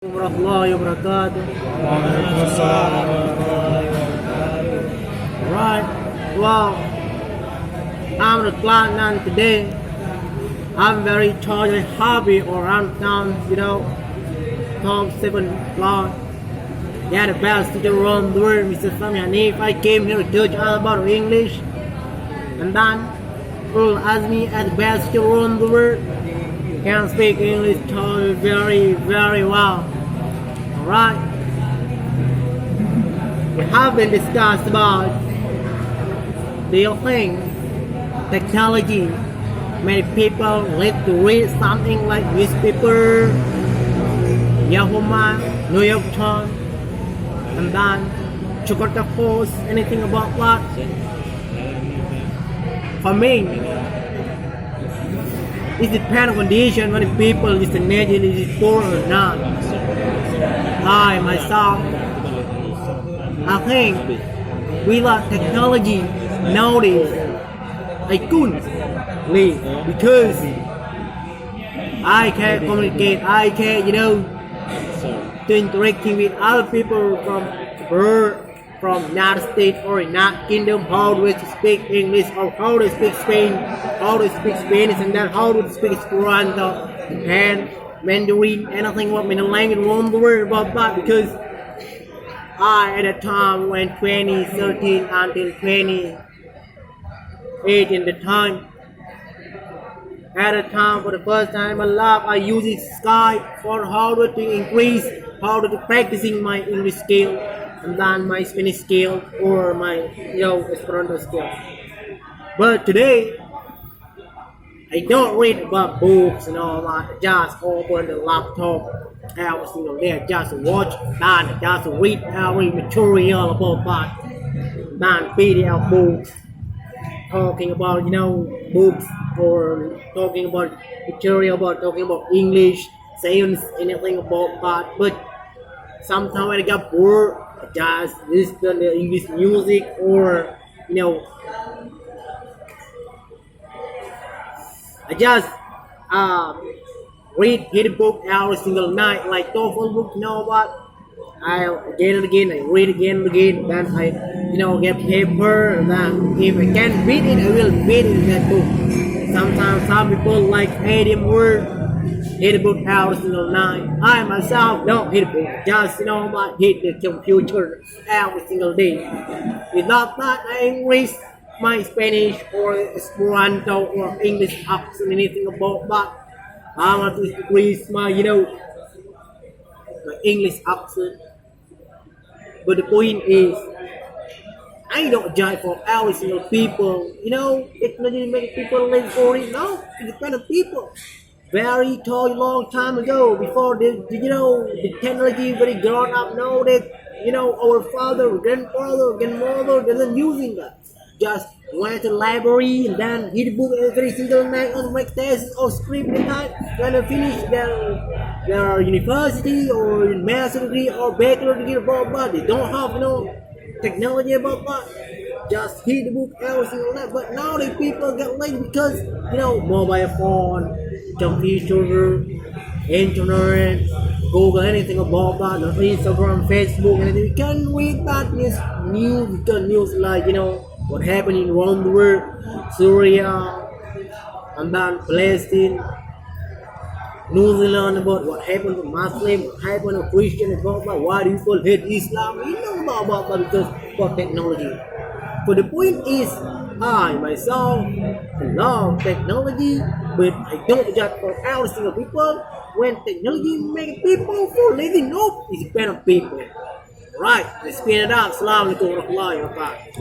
Warahmatullahi wabarakatuh. Right. Well, I'm the client today. I'm very charged and happy around town, top 7 class. Yeah, the best teacher around the world, Mr. Aneuk. I came here to teach all about English. And then, people ask me as the best teacher around the world. Can speak English very, very well. Alright. We have been discussed about the thing, technology. Many people like to read something like newspaper, Yahoo, New York Times, and then Jakarta Post, anything about that. For me, it depends on condition when people is the nature is poor or not. I myself, I think without technology nowadays I couldn't live because I can communicate, I can to interacting with other people from abroad, from United States or United Kingdom, how to speak English or how to speak Spanish, and then how to speak Esperanto and Mandarin, anything what many language around the world about that, because I at the time when 2013 until 2018 the time, at the time for the first time in my life I using Skype for how to increase, how to practicing my English skill and then my Spanish skill or my Esperanto skill. But today I don't read about books and all that. Just open the laptop every single day. Just watch that. Just read every material about that. Then PDF books talking about books or talking about material about talking about English, science, anything about that. But sometimes when I got bored, I just listen to English music or I just read a book every single night, like TOEFL book, what? I'll again and again, I read again and again, then I, get paper, and then if I can't beat it, I will beat it in that book. Sometimes some people like 80 word, hit a book every single night. I myself don't hit a book, just, hit the computer every single day. Without that, I increase my Spanish or Esperanto or English accent, anything about that. I want to increase my, my English accent. But the point is, I don't judge for every single people. Technology make people live for it. No, it depends on people. Very tall, long time ago, before the technology very grown up now that our father, grandfather, grandmother doesn't using that. Just went to the library and then read a book every single night and make tests or script and that. When they finish their university or master's degree or bachelor degree about that, they don't have technology about that. Just read the book every single night. But now the people get lazy because mobile phone, computer, internet, Google, anything about that, Instagram, Facebook, anything. You can read that news like what happening around the world, Syria, and then Palestine, New Zealand, about what happened to Muslim, what happened to Christian, about why people hate Islam. You know about that because of technology. But the point is, I myself love technology, but I don't judge for every single people. When technology make people for lazy, no, it depends on people. Right, let's spin it out. Assalamualaikum warahmatullahi wabarakatuh.